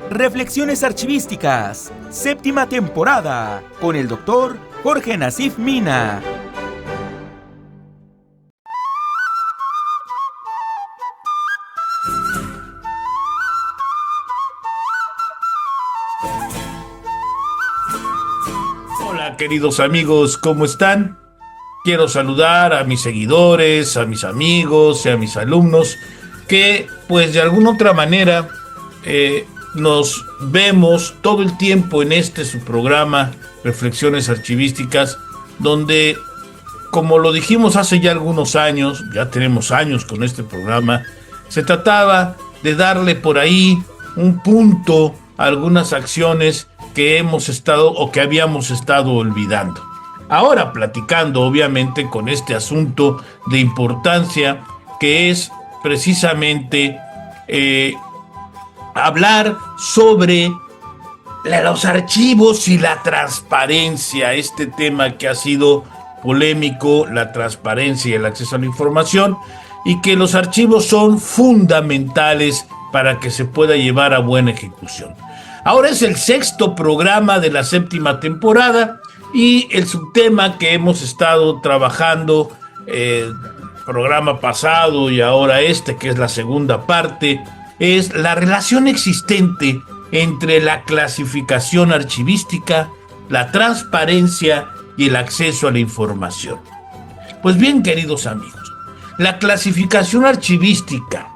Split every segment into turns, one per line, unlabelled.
Reflexiones archivísticas, séptima temporada, con el doctor Jorge Nasif Mina.
Hola queridos amigos, ¿cómo están? Quiero saludar a mis seguidores, a mis amigos y a mis alumnos que pues de alguna otra manera nos vemos todo el tiempo en su programa Reflexiones Archivísticas, donde, como lo dijimos hace ya algunos años, ya tenemos años con este programa, se trataba de darle por ahí un punto a algunas acciones que hemos estado o que habíamos estado olvidando. Ahora platicando obviamente con este asunto de importancia que es precisamente hablar sobre los archivos y la transparencia, este tema que ha sido polémico, la transparencia y el acceso a la información, y que los archivos son fundamentales para que se pueda llevar a buena ejecución. Ahora es el 6º programa de la 7ª temporada y el subtema que hemos estado trabajando programa pasado y ahora que es la segunda parte, es la relación existente entre la clasificación archivística, la transparencia y el acceso a la información. Pues bien, queridos amigos, la clasificación archivística.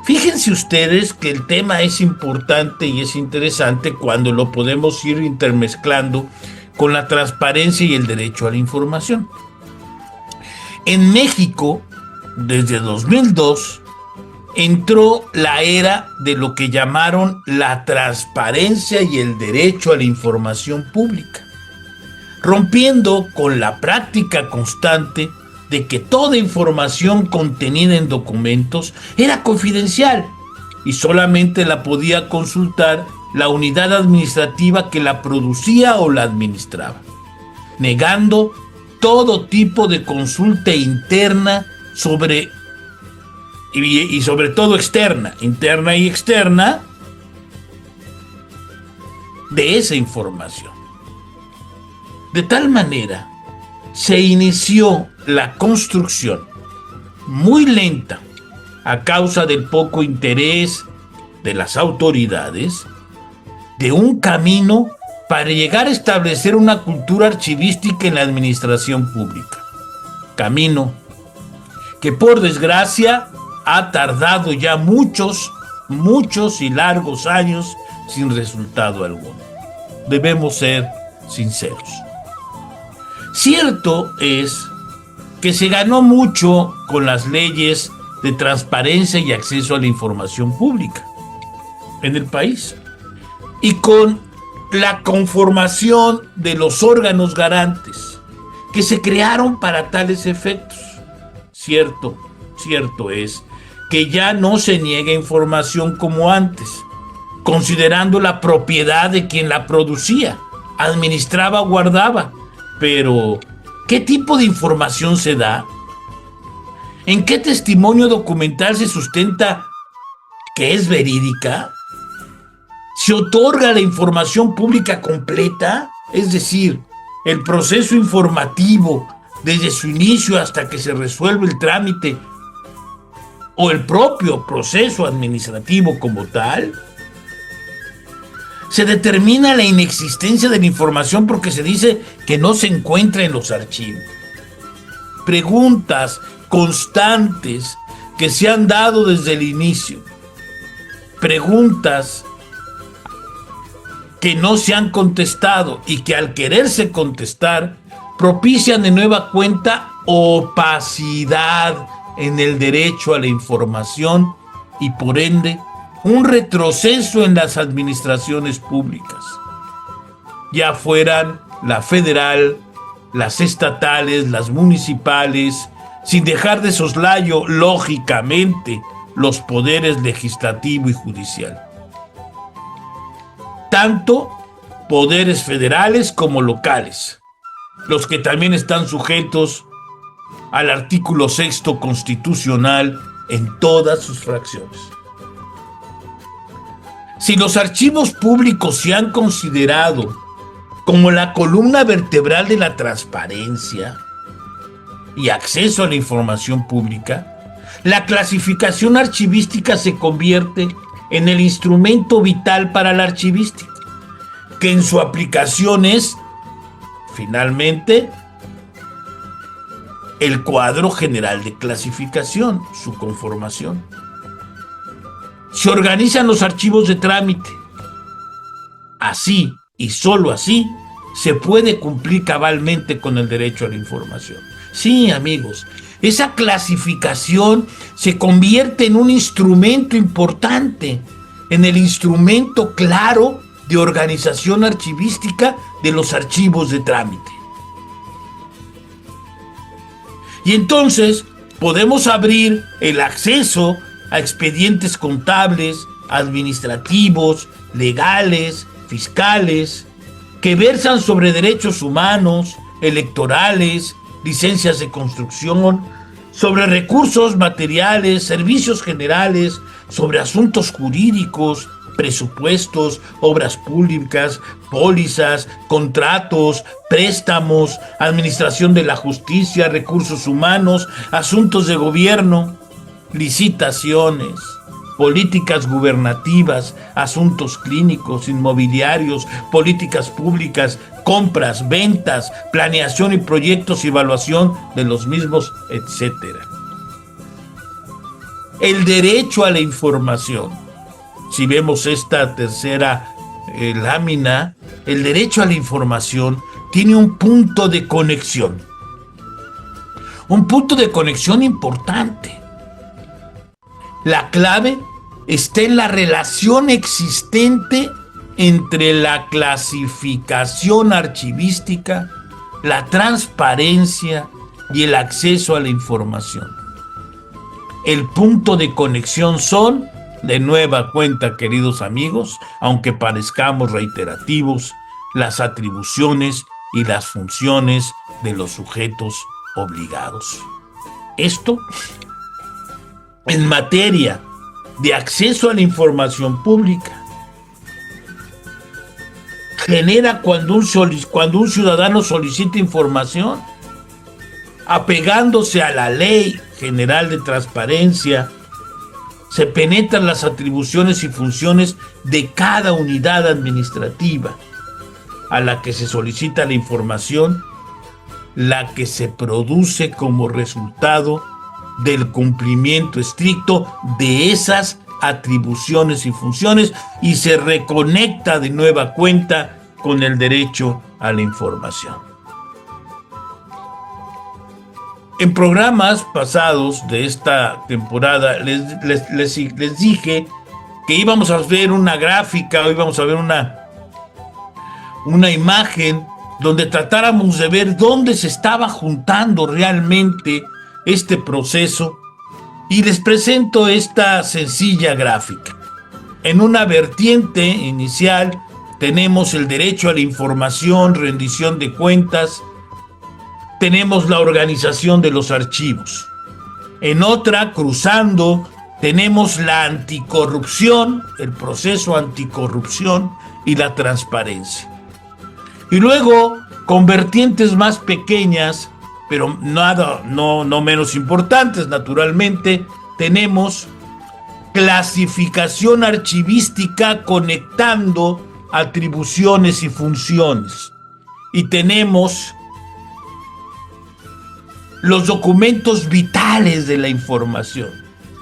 Fíjense ustedes que el tema es importante y es interesante cuando lo podemos ir intermezclando con la transparencia y el derecho a la información. En México, desde 2002, entró la era de lo que llamaron la transparencia y el derecho a la información pública, rompiendo con la práctica constante de que toda información contenida en documentos era confidencial y solamente la podía consultar la unidad administrativa que la producía o la administraba, negando todo tipo de consulta interna y sobre todo externa, interna y externa, de esa información. De tal manera, se inició la construcción, muy lenta, a causa del poco interés de las autoridades, de un camino para llegar a establecer una cultura archivística en la administración pública. Camino que, por desgracia, ha tardado ya muchos y largos años sin resultado alguno. Debemos ser sinceros. Cierto es que se ganó mucho con las leyes de transparencia y acceso a la información pública en el país y con la conformación de los órganos garantes que se crearon para tales efectos. Cierto es que ya no se niega información como antes, considerando la propiedad de quien la producía, administraba o guardaba. Pero, ¿qué tipo de información se da? ¿En qué testimonio documental se sustenta que es verídica? ¿Se otorga la información pública completa? Es decir, el proceso informativo desde su inicio hasta que se resuelve el trámite o el propio proceso administrativo como tal. Se determina la inexistencia de la información porque se dice que no se encuentra en los archivos. Preguntas constantes que se han dado desde el inicio. Preguntas que no se han contestado y que al quererse contestar propician de nueva cuenta opacidad en el derecho a la información y por ende un retroceso en las administraciones públicas, ya fueran la federal, las estatales, las municipales, sin dejar de soslayo, lógicamente, los poderes legislativo y judicial. Tanto poderes federales como locales, los que también están sujetos al artículo 6º constitucional en todas sus fracciones. Si los archivos públicos se han considerado como la columna vertebral de la transparencia y acceso a la información pública, la clasificación archivística se convierte en el instrumento vital para la archivística, que en su aplicación es, finalmente, el cuadro general de clasificación, su conformación. Se organizan los archivos de trámite. Así, y solo así, se puede cumplir cabalmente con el derecho a la información. Sí, amigos, esa clasificación se convierte en un instrumento importante, en el instrumento claro de organización archivística de los archivos de trámite. Y entonces podemos abrir el acceso a expedientes contables, administrativos, legales, fiscales, que versan sobre derechos humanos, electorales, licencias de construcción, sobre recursos materiales, servicios generales, sobre asuntos jurídicos, presupuestos, obras públicas, pólizas, contratos, préstamos, administración de la justicia, recursos humanos, asuntos de gobierno, licitaciones, políticas gubernativas, asuntos clínicos, inmobiliarios, políticas públicas, compras, ventas, planeación y proyectos y evaluación de los mismos, etc. El derecho a la información. Si vemos esta tercera lámina, el derecho a la información tiene un punto de conexión. Un punto de conexión importante. La clave está en la relación existente entre la clasificación archivística, la transparencia y el acceso a la información. El punto de conexión son, de nueva cuenta, queridos amigos, aunque parezcamos reiterativos, las atribuciones y las funciones de los sujetos obligados. Esto, en materia de acceso a la información pública, genera cuando un ciudadano solicita información, apegándose a la Ley General de Transparencia, se penetran las atribuciones y funciones de cada unidad administrativa a la que se solicita la información, la que se produce como resultado del cumplimiento estricto de esas atribuciones y funciones y se reconecta de nueva cuenta con el derecho a la información. En programas pasados de esta temporada les dije que íbamos a ver una gráfica, o íbamos a ver una imagen donde tratáramos de ver dónde se estaba juntando realmente este proceso, y les presento esta sencilla gráfica. En una vertiente inicial tenemos el derecho a la información, rendición de cuentas, tenemos la organización de los archivos. En otra, cruzando, tenemos la anticorrupción, el proceso anticorrupción y la transparencia. Y luego, con vertientes más pequeñas, pero no menos importantes, naturalmente, tenemos clasificación archivística conectando atribuciones y funciones. Y tenemos los documentos vitales de la información,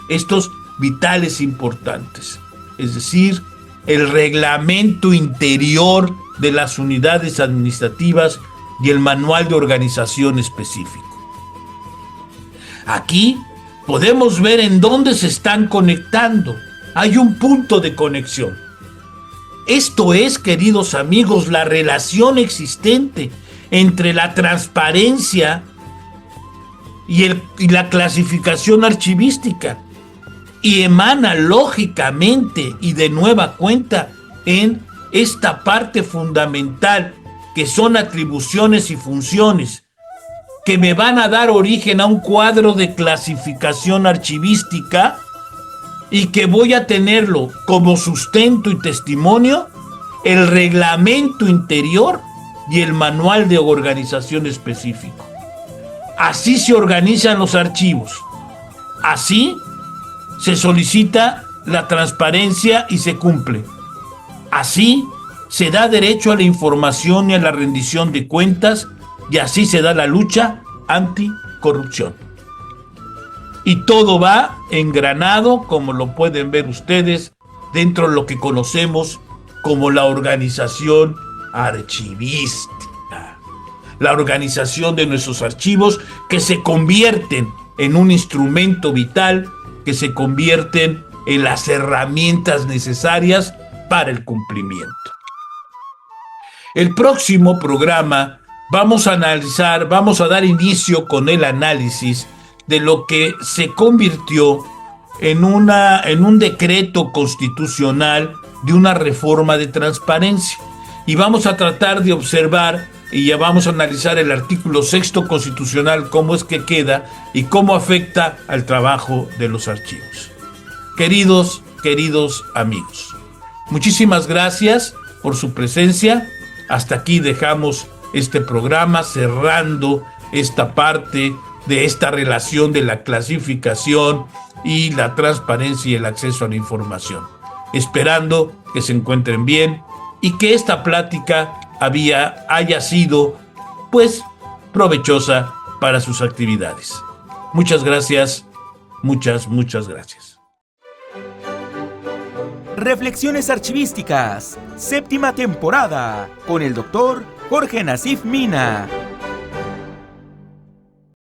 estos vitales importantes, es decir, el reglamento interior de las unidades administrativas y el manual de organización específico. Aquí podemos ver en dónde se están conectando. Hay un punto de conexión. Esto es, queridos amigos, la relación existente entre la transparencia y la clasificación archivística, y emana lógicamente y de nueva cuenta en esta parte fundamental que son atribuciones y funciones que me van a dar origen a un cuadro de clasificación archivística y que voy a tenerlo como sustento y testimonio el reglamento interior y el manual de organización específico. Así se organizan los archivos. Así se solicita la transparencia y se cumple. Así se da derecho a la información y a la rendición de cuentas, y así se da la lucha anticorrupción. Y todo va engranado, como lo pueden ver ustedes, dentro de lo que conocemos como la organización archivística. La organización de nuestros archivos que se convierten en un instrumento vital, que se convierten en las herramientas necesarias para el cumplimiento. El próximo programa vamos a dar inicio con el análisis de lo que se convirtió en un decreto constitucional de una reforma de transparencia. Y vamos a tratar de observar y ya vamos a analizar el artículo 6º constitucional, cómo es que queda y cómo afecta al trabajo de los archivos. Queridos amigos, muchísimas gracias por su presencia. Hasta aquí dejamos este programa, cerrando esta parte de esta relación de la clasificación y la transparencia y el acceso a la información. Esperando que se encuentren bien y que esta plática haya sido, pues, provechosa para sus actividades. Muchas gracias, muchas gracias.
Reflexiones archivísticas, 7ª temporada, con el doctor Jorge Nasif Mina.